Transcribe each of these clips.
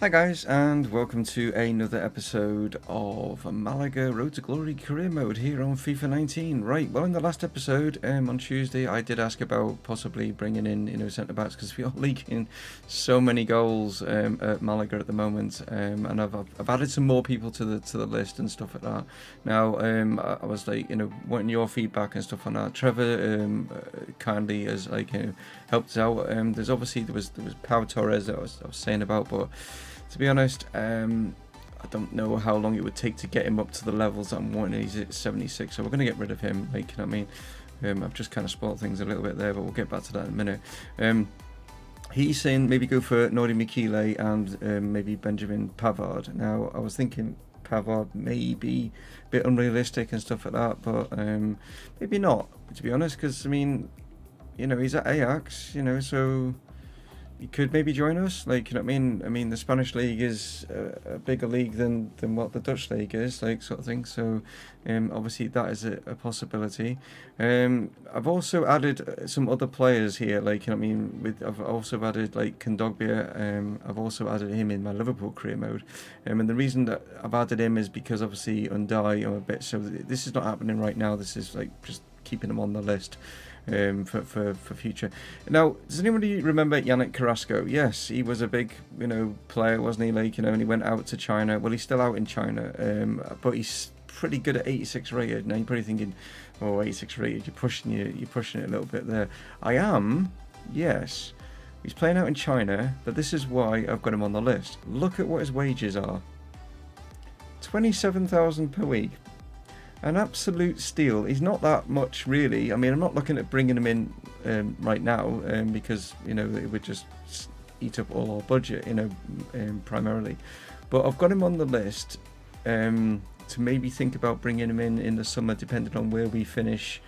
Hi guys, and welcome to another episode of Malaga Road to Glory career mode here on FIFA 19. Right, well, in the last episode on Tuesday, I did ask about possibly bringing in centre backs because we are leaking so many goals at Malaga at the moment, and I've added some more people to the list and stuff like that. Now, I was like, wanting your feedback and stuff on that. Trevor kindly has helped us out. There was Pau Torres that I was saying about, but to be honest, I don't know how long it would take to get him up to the levels that I'm wanting. He's at 76, so we're going to get rid of him. I've just kind of spoiled things a little bit there, but we'll get back to that in a minute. He's saying maybe go for Nori Mikile and maybe Benjamin Pavard. Now, I was thinking Pavard may be a bit unrealistic and stuff like that, but maybe not, to be honest, because, he's at Ajax, so he could maybe join us, the Spanish league is a bigger league than what the Dutch league is, sort of thing. So obviously that is a possibility. I've also added some other players here, I've also added Kondogbia. I've also added him in my Liverpool career mode, and the reason that I've added him is because obviously Undai I'm a bit, so this is not happening right now. This is just keeping him on the list for future. Now, does anybody remember Yannick Carrasco? Yes, he was a big player, wasn't he? And he went out to China. Well, he's still out in China, but he's pretty good at 86 rated. Now you're probably thinking, oh, 86 rated, you're pushing it a little bit there. I am, yes. He's playing out in China, but this is why I've got him on the list. Look at what his wages are. 27,000 per week. An absolute steal. He's not that much, really. I'm not looking at bringing him in right now because it would just eat up all our budget, primarily. But I've got him on the list to maybe think about bringing him in the summer, depending on where we finish.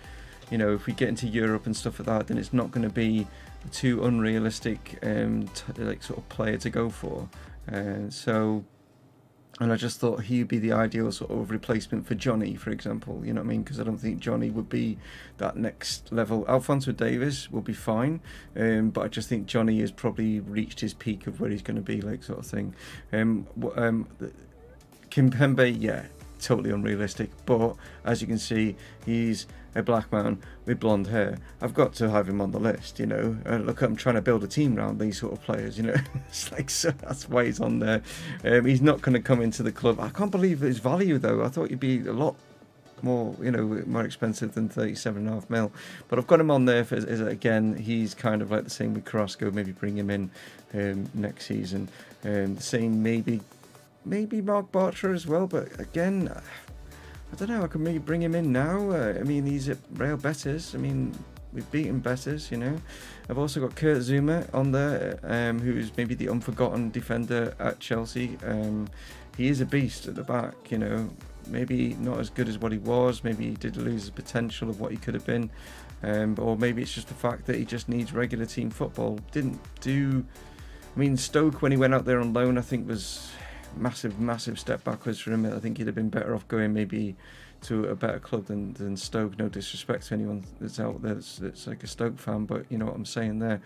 If we get into Europe and stuff like that, then it's not going to be too unrealistic sort of player to go for. And I just thought he'd be the ideal sort of replacement for Johnny, for example, because I don't think Johnny would be that next level. Alphonso Davies will be fine, but I just think Johnny has probably reached his peak of where he's going to be, sort of thing. Kimpembe, yeah, totally unrealistic, but as you can see, he's a black man with blonde hair. I've got to have him on the list, look, I'm trying to build a team around these sort of players, it's so that's why he's on there. He's not going to come into the club. I can't believe his value though. I thought he'd be a lot more more expensive than 37.5 mil, but I've got him on there again, he's kind of like the same with Carrasco. Maybe bring him in next season. The same maybe Mark Bartra as well, but again, I don't know, I could maybe bring him in now. He's at Real Betis. We've beaten Betis, I've also got Kurt Zouma on there, who's maybe the unforgotten defender at Chelsea. He is a beast at the back, maybe not as good as what he was. Maybe he did lose the potential of what he could have been. Or maybe it's just the fact that he just needs regular team football. Didn't do... Stoke, when he went out there on loan, I think was massive step backwards for him. I think he'd have been better off going maybe to a better club than Stoke. No disrespect to anyone that's out there that's like a Stoke fan, but you know what I'm saying there.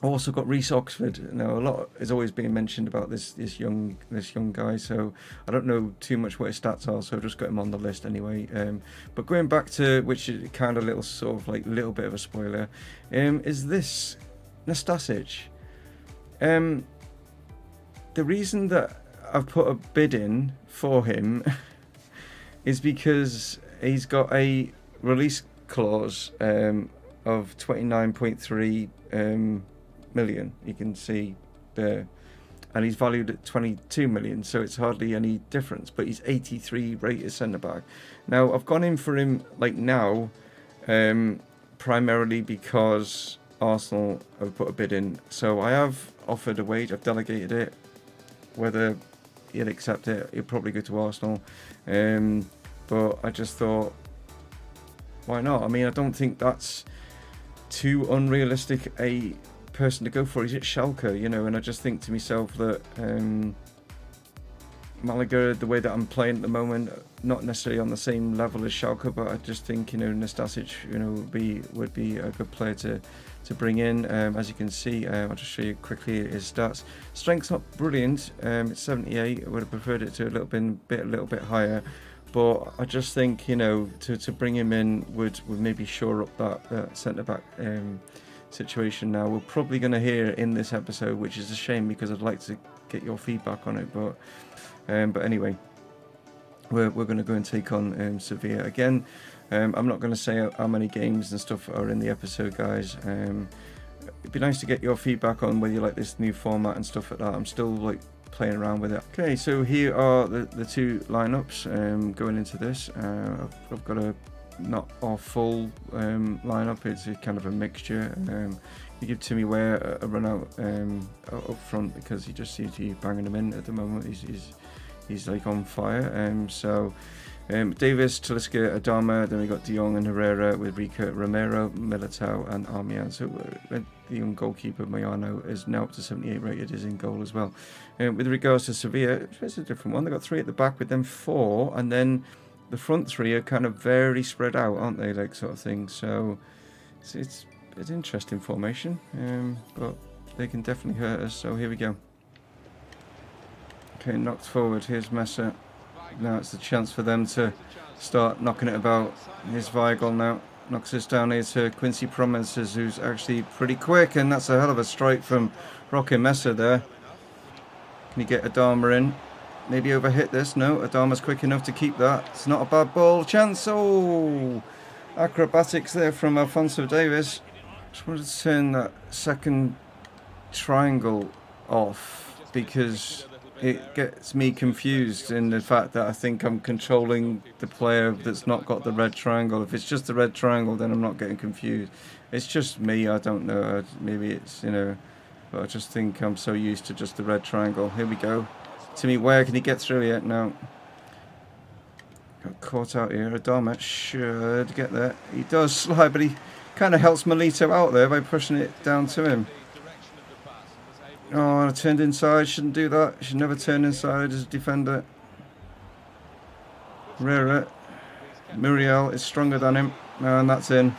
Also got Reece Oxford. Now a lot is always being mentioned about this young guy, so I don't know too much what his stats are, so I've just got him on the list anyway. But going back to, which is kind of little bit of a spoiler, is this Nastasic. The reason that I've put a bid in for him is because he's got a release clause of 29.3 million. You can see there, and he's valued at 22 million, so it's hardly any difference. But he's 83 rated centre back. Now I've gone in for him now, primarily because Arsenal have put a bid in. So I have offered a wage. I've delegated it. Whether he'll accept it, he'll probably go to Arsenal. But I just thought, why not? I don't think that's too unrealistic a person to go for. He's at Schalke, and I just think to myself that Malaga, the way that I'm playing at the moment, not necessarily on the same level as Schalke, but I just think, you know, Nastasic, you know, would be a good player to bring in. As you can see, I'll just show you quickly his stats. Strength's not brilliant. It's 78. I would have preferred it to a little bit higher, but I just think, you know, to bring him in would maybe shore up that centre back situation. Now we're probably going to hear in this episode, which is a shame because I'd like to get your feedback on it, but anyway, we're going to go and take on Sevilla again. I'm not going to say how many games and stuff are in the episode, guys. It'd be nice to get your feedback on whether you like this new format and stuff like that. I'm still like playing around with it. Okay, so here are the two lineups going into this. I've got a not our full lineup. It's a kind of a mixture. You give Timmy Weah a run out up front because he just seems to be banging him in at the moment. He's like on fire. So Davis, Talisca, Adama, then we got De Jong and Herrera with Rica, Romero, Militao and Armian. So the young goalkeeper Mayano is now up to 78 rated, is in goal as well. With regards to Sevilla, it's a different one. They've got 3 at the back with them 4, and then the front 3 are kind of very spread out, aren't they, like sort of thing. So it's an interesting formation, but they can definitely hurt us. So here we go. Okay, knocked forward. Here's Messer. Now it's the chance for them to start knocking it about. Here's Weigl now. Knocks us down here to Quincy Promises, who's actually pretty quick, and that's a hell of a strike from Roque Messer there. Can you get Adama in? Maybe overhit this. No, Adama's quick enough to keep that. It's not a bad ball. Chance. Oh, acrobatics there from Alphonso Davis. Just wanted to turn that second triangle off because it gets me confused in the fact that I think I'm controlling the player that's not got the red triangle. If it's just the red triangle, then I'm not getting confused. It's just me. I don't know. Maybe it's, you know, but I just think I'm so used to just the red triangle. Here we go. Timmy, where can he get through yet? No. Got caught out here. Adama should get there. He does slide, but he kind of helps Melito out there by pushing it down to him. Oh, I turned inside. Shouldn't do that. Should never turn inside as a defender. Herrera. Muriel is stronger than him. No, and that's in.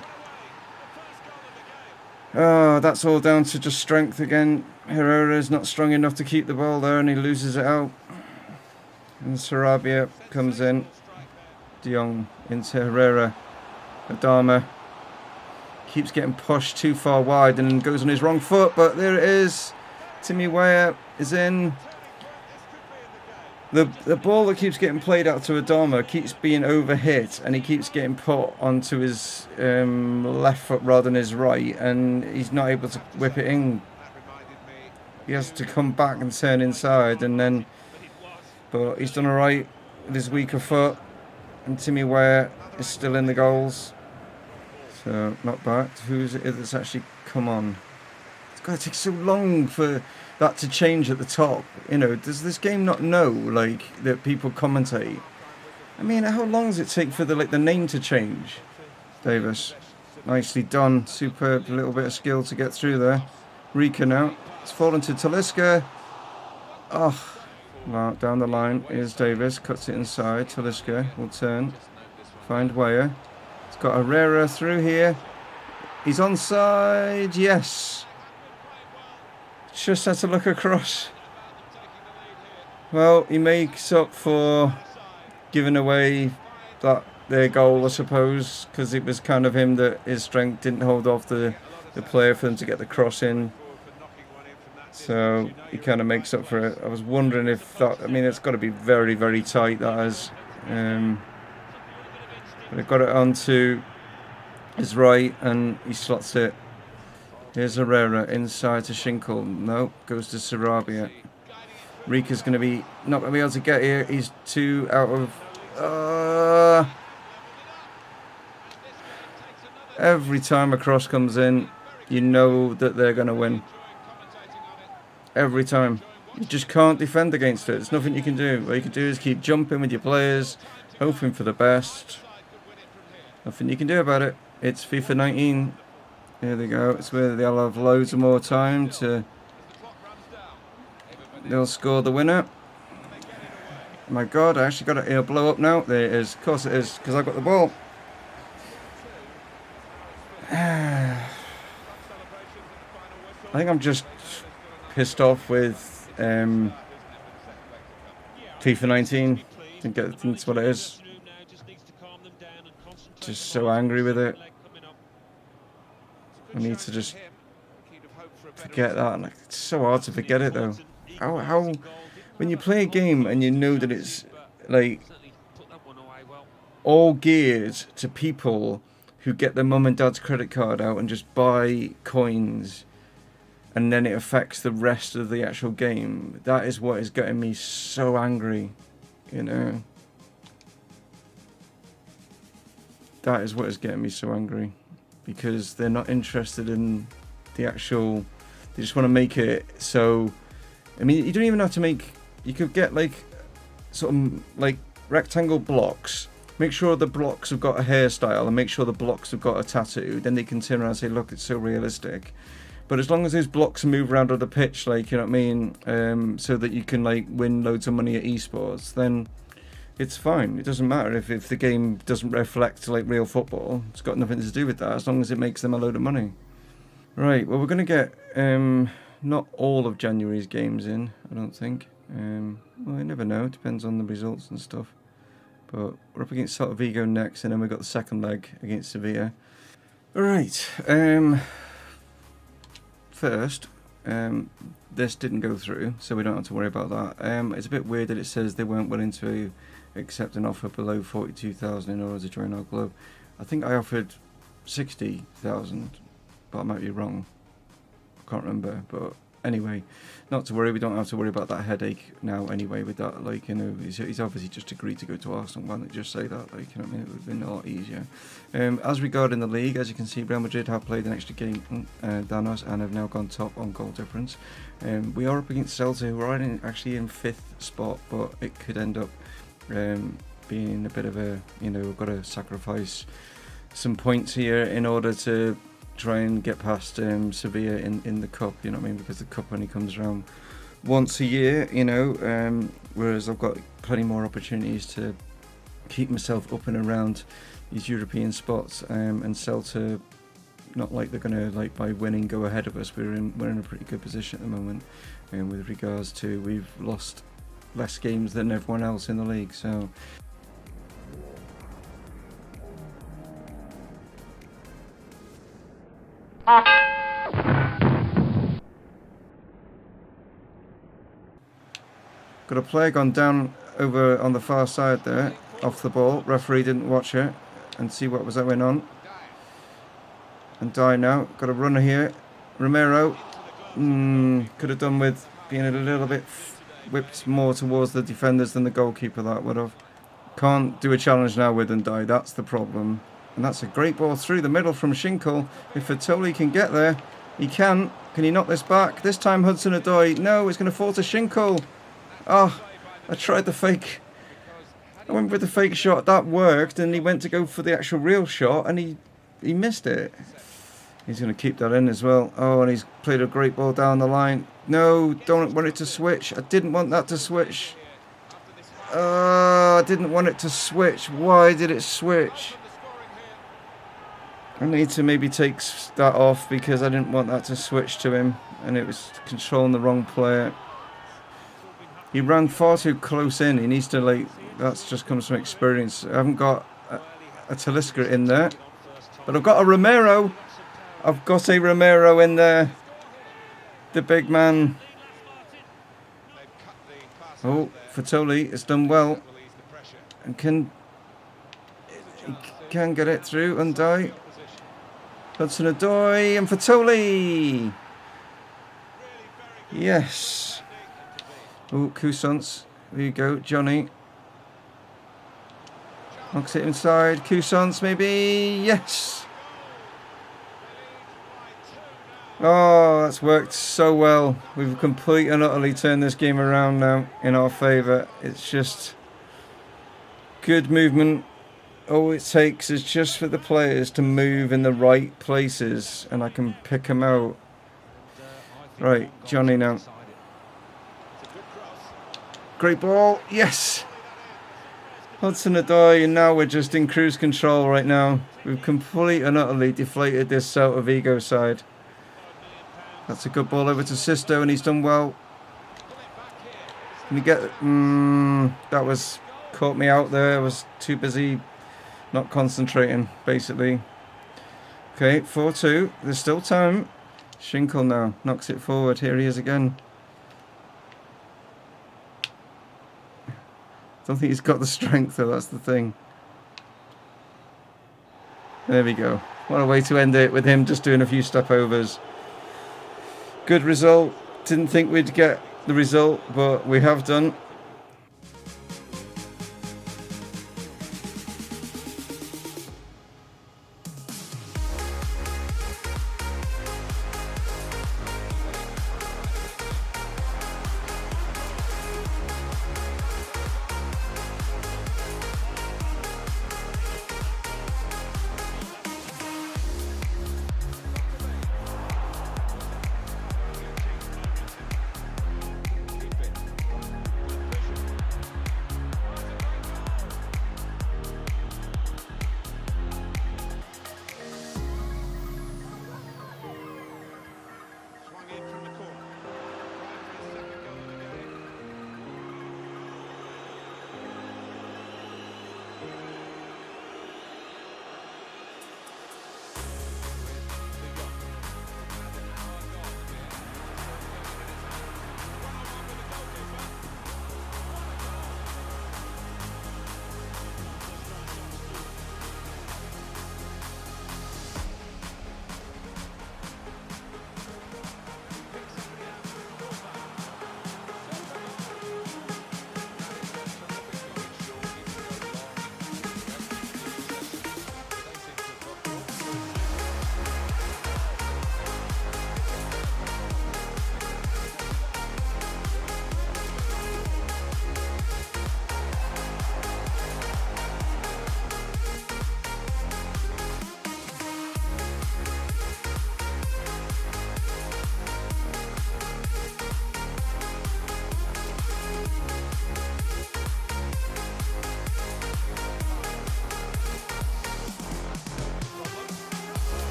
Oh, that's all down to just strength again. Herrera is not strong enough to keep the ball there, and he loses it out. And Sarabia comes in. De Jong into Herrera. Adama keeps getting pushed too far wide and goes on his wrong foot, but there it is. Timmy Weah is in. The ball that keeps getting played out to Adama keeps being overhit, and he keeps getting put onto his left foot rather than his right, and he's not able to whip it in. He has to come back and turn inside, and then, but he's done alright with his weaker foot, and Timmy Weah is still in the goals. So not bad. Who's it that's actually come on? It's got to take so long for that to change at the top. You know, does this game not know like that people commentate? I mean, how long does it take for the name to change? Davis, nicely done. Superb, little bit of skill to get through there. Rica now. It's fallen to Talisca. Oh, well, down the line is Davis. Cuts it inside. Talisca will turn. Find Weah. It's got Herrera through here. He's onside. Yes. Just had to look across. Well, he makes up for giving away their goal, I suppose, because it was kind of him that his strength didn't hold off the player for them to get the cross in. So he kind of makes up for it. I was wondering if that, I mean, it's got to be very, very tight, that is. But I got it onto his right and he slots it. Here's Herrera inside to Schinkel. No, goes to Sarabia. Rica's going to be not going to be able to get here. He's 2 out of. Every time a cross comes in, you know that they're going to win. Every time. You just can't defend against it. There's nothing you can do. What you can do is keep jumping with your players, hoping for the best. Nothing you can do about it. It's FIFA 19. Here they go. It's where they'll have loads of more time to. They'll score the winner. My God, I actually got it. It'll blow up now. There it is. Of course it is, because I got the ball. I think I'm just pissed off with FIFA 19. I think that's what it is. Just so angry with it. I need to just forget that. And it's so hard to forget it though. How when you play a game and you know that it's like all geared to people who get their mum and dad's credit card out and just buy coins, and then it affects the rest of the actual game. That is what is getting me so angry, you know. That is what is getting me so angry, because they're not interested in the actual. They just want to make it so. I mean, you don't even have to make. You could get like sort of like rectangle blocks. Make sure the blocks have got a hairstyle, and make sure the blocks have got a tattoo. Then they can turn around and say, "Look, it's so realistic." But as long as those blocks move around on the pitch, like, you know what I mean, so that you can like win loads of money at esports, then it's fine. It doesn't matter if the game doesn't reflect like real football. It's got nothing to do with that, as long as it makes them a load of money. Right, well, we're going to get not all of January's games in, I don't think. Well, I never know. It depends on the results and stuff. But we're up against Celta Vigo next, and then we've got the second leg against Sevilla. Alright, first, this didn't go through, so we don't have to worry about that. It's a bit weird that it says they weren't willing to accept an offer below 42,000 in order to join our club. I think I offered 60,000, but I might be wrong. I can't remember, but anyway, not to worry. We don't have to worry about that headache now anyway with that. Like, you know, he's obviously just agreed to go to Arsenal. Why don't they just say that? Like, you know what I mean? It would have been a lot easier. As regarding the league, as you can see, Real Madrid have played an extra game than us and have now gone top on goal difference. We are up against Celta, who are actually in 5th spot, but it could end up being a bit of a, you know, we've got to sacrifice some points here in order to try and get past Sevilla in the cup, you know what I mean, because the cup only comes around once a year, you know, whereas I've got plenty more opportunities to keep myself up and around these European spots, and Celta, not like they're going to, like, by winning go ahead of us. We're in a pretty good position at the moment, with regards to we've lost less games than everyone else in the league, so got a player gone down over on the far side there, off the ball. Referee didn't watch it and see what was going on. And die now. Got a runner here. Romero. Could have done with being a little bit whipped more towards the defenders than the goalkeeper, that would have. Can't do a challenge now with and die. That's the problem. And that's a great ball through the middle from Schinkel. If Fatoli can get there, he can. Can he knock this back? This time Hudson-Odoi. No, it's going to fall to Schinkel. Oh, I tried the fake. I went with the fake shot. That worked, and he went to go for the actual real shot, and he missed it. He's going to keep that in as well. Oh, and he's played a great ball down the line. No, don't want it to switch. I didn't want that to switch. I didn't want it to switch. Why did it switch? I need to maybe take that off because I didn't want that to switch to him, and it was controlling the wrong player. He ran far too close in. He needs to, like, that's just comes from experience. I haven't got a Talisca in there, but I've got a Romero. I've got a Romero in there. The big man. Oh, Fatoli has done well. And he can get it through and die. Hudson-Odoi and Fatoli. Yes. Oh, Cousins. There you go, Johnny. Knocks it inside. Cousins, maybe. Yes. Oh, that's worked so well. We've completely and utterly turned this game around now in our favour. It's just good movement. All it takes is just for the players to move in the right places, and I can pick them out. Right, Johnny now. Great ball. Yes. Hudson-Odoi, and now we're just in cruise control right now. We've completely and utterly deflated this Celta Vigo side. That's a good ball over to Sisto, and he's done well. Can you get... that was... caught me out there. I was too busy not concentrating, basically. Okay, 4-2. There's still time. Schinkel now knocks it forward. Here he is again. Don't think he's got the strength, though. That's the thing. There we go. What a way to end it, with him just doing a few stopovers. Good result. Didn't think we'd get the result, but we have done.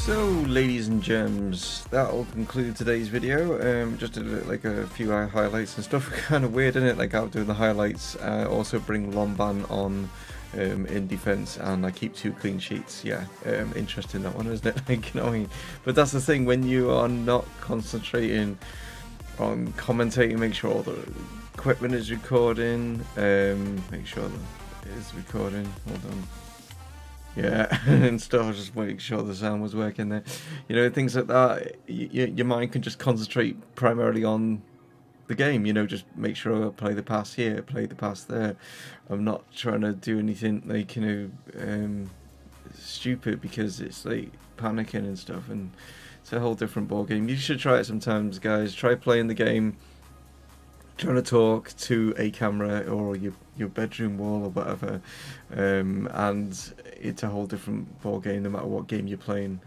So, ladies and gems, that'll conclude today's video. Just did like a few highlights and stuff. Kind of weird, isn't it? Like out doing the highlights. Also bring Lomban on in defence, and I keep 2 clean sheets. Yeah, interesting that one, isn't it? Like, you know what I mean? But that's the thing, when you are not concentrating on commentating, make sure all the equipment is recording. Make sure that it is recording. Hold on. Yeah, and stuff, just making sure the sound was working there. You know, things like that, your mind can just concentrate primarily on the game, you know, just make sure I play the pass here, play the pass there. I'm not trying to do anything like, you know, stupid, because it's like panicking and stuff, and it's a whole different ball game. You should try it sometimes, guys. Try playing the game, trying to talk to a camera or your bedroom wall or whatever, and it's a whole different ball game no matter what game you're playing.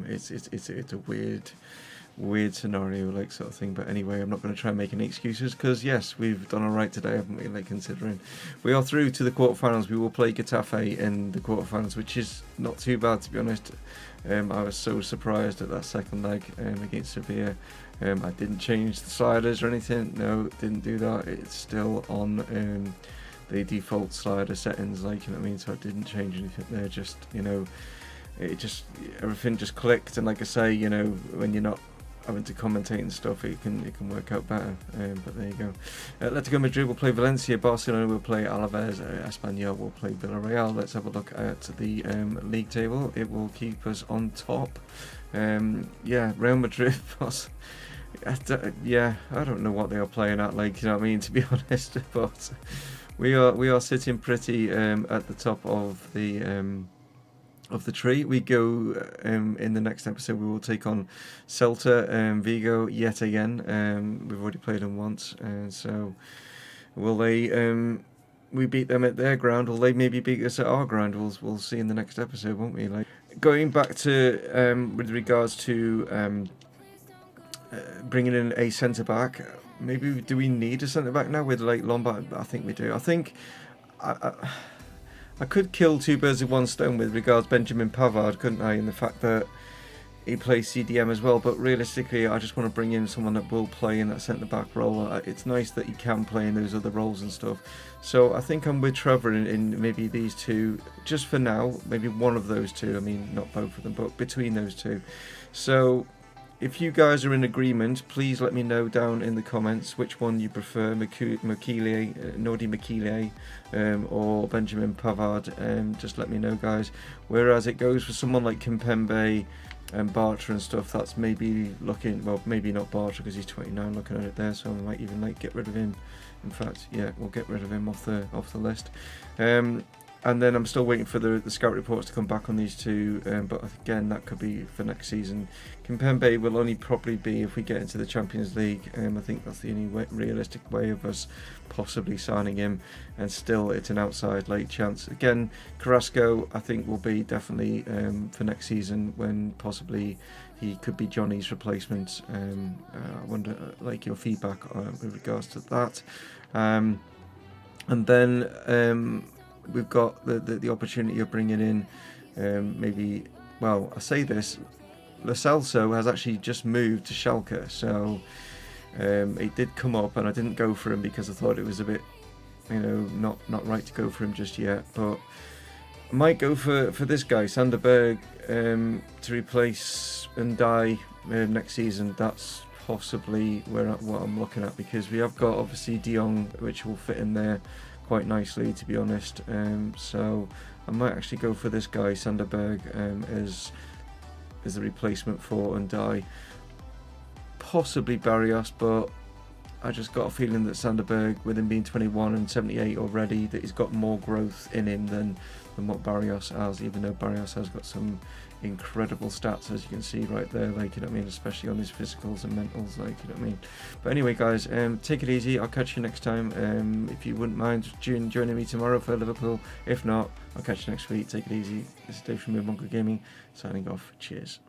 It's a weird scenario, like, sort of thing. But anyway, I'm not going to try and make any excuses, because yes, we've done all right today, haven't we? Like, considering we are through to the quarterfinals. We will play Getafe in the quarterfinals, which is not too bad, to be honest. I was so surprised at that second leg against Sevilla. I didn't change the sliders or anything. No, didn't do that. It's still on the default slider settings, like, you know what I mean? So I didn't change anything there. Just, you know, everything just clicked. And like I say, you know, when you're not having to commentate and stuff, it can work out better. But there you go. Atletico Madrid will play Valencia, Barcelona will play Alaves, Espanyol will play Villarreal. Let's have a look at the league table. It will keep us on top. Yeah, Real Madrid. Yeah, I don't know what they are playing at, like, you know what I mean, to be honest. But we are sitting pretty at the top of the tree. We go in the next episode. We will take on Celta, Vigo yet again. We've already played them once, so will they? We beat them at their ground, or they maybe beat us at our ground. We'll see in the next episode, won't we? Like, going back to with regards to bringing in a centre back. Maybe do we need a centre back now with, like, Lombard? I think we do. I think I could kill 2 birds with 1 stone with regards Benjamin Pavard, couldn't I? In the fact that he plays CDM as well. But realistically, I just want to bring in someone that will play in that centre back role. It's nice that he can play in those other roles and stuff. So I think I'm with Trevor in maybe these 2, just for now. Maybe one of those 2. I mean, not both of them, but between those 2. So if you guys are in agreement, please let me know down in the comments which one you prefer, Nordi Makile, or Benjamin Pavard. Just let me know, guys. Whereas it goes for someone like Kimpembe and Bartra and stuff, that's maybe looking, well, maybe not Bartra because he's 29, looking at it there, so I might even, like, get rid of him. In fact, yeah, we'll get rid of him off the list. And then I'm still waiting for the scout reports to come back on these 2, but again, that could be for next season. Kimpembe will only probably be if we get into the Champions League. I think that's the only realistic way of us possibly signing him, and still it's an outside late chance. Again, Carrasco I think will be definitely for next season, when possibly he could be Johnny's replacement. I wonder, like, your feedback with regards to that. And then we've got the opportunity of bringing in maybe, well, I say this, Lo Celso has actually just moved to Schalke, so it did come up, and I didn't go for him because I thought it was a bit, you know, not right to go for him just yet. But I might go for this guy, Sanderberg, to replace Ndai next season. That's possibly what I'm looking at, because we have got obviously De Jong, which will fit in there quite nicely, to be honest. So I might actually go for this guy, Sanderberg, as the replacement for Ndai. Possibly Barrios, but I just got a feeling that Sanderberg, with him being 21 and 78 already, that he's got more growth in him than what Barrios has, even though Barrios has got some incredible stats, as you can see right there, like, you know what I mean, especially on his physicals and mentals, like, you know what I mean. But anyway, guys, take it easy. I'll catch you next time. If you wouldn't mind joining me tomorrow for Liverpool. If not, I'll catch you next week. Take it easy. This is Dave from Mumongu Gaming, signing off. Cheers.